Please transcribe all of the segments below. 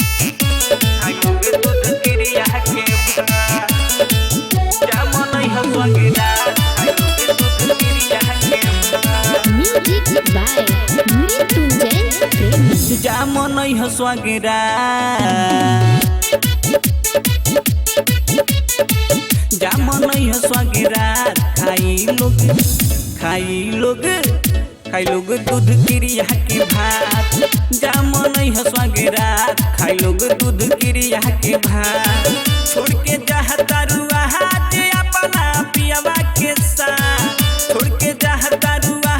खाइलोगे दूध क्रिया के भात जामन है स्वागरा खाइलोगे दूध क्रिया के भात म्यूजिक बाय मृत्युंजय प्रेमी। जामन है स्वागरा जामन है स्वागरा खाई लोग दूध क्रिया के भात जामन है स्वागरा खाई लोग दूध क्रिया के भात छोड़ के जाता रुआ जे अपना पियावा के साथ छोड़ के जाता रुआ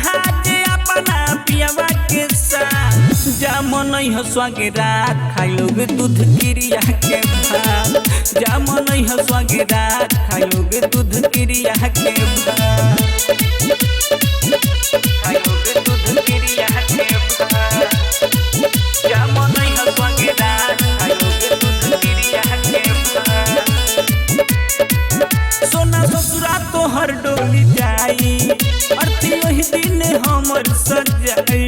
जे अपना पियावा के साथ जामन है स्वागरा खाई लोग दूध क्रिया के भात जामन है स्वागरा खाई लोग दूध क्रिया के भात खाइलोगे दूध क्रिया के भात जामन है स्वागरा खाइलोगे दूध क्रिया के भात सोना ससुरा तोहर डोली जाई अर्थी वही दिन हमर सजाई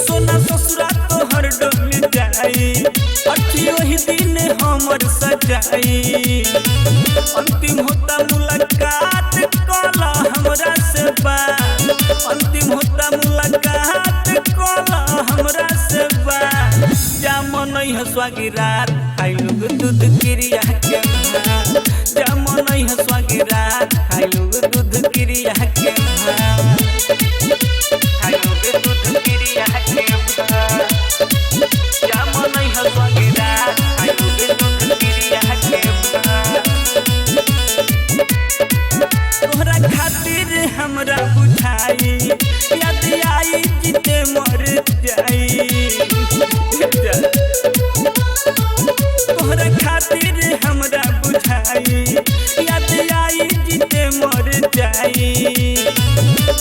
सोना ससुरा तोहर डोली जाई अर्थी वही दिन हमर सजाई अंतिम होता मुलाकात कला हमरा से बात अंतिम होता मुलाकात कला हमरा से बात जामन है स्वागरा खाई लोग दूध क्रिया के भात जामन है स्वागरा खाई लोग दूध क्रिया के भात खाई लोग दूध क्रिया के भात जामन है स्वागरा खाई लोग दूध क्रिया के भात तोहरा खातिर हमरा बुझाई याद आई जीते मर जाई तोहरा खातिर हमरा बुझाई याद आई जीते मर जाई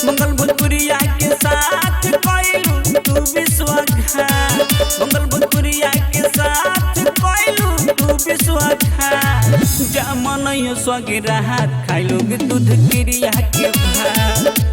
मंगल भोजपुरिया के साथ कइलू तू विश्वासघात मंगल भोजपुरिया के साथ कइलू तू विश्वासघात जामन है स्वागरा खाई लोग दूध क्रिया के भात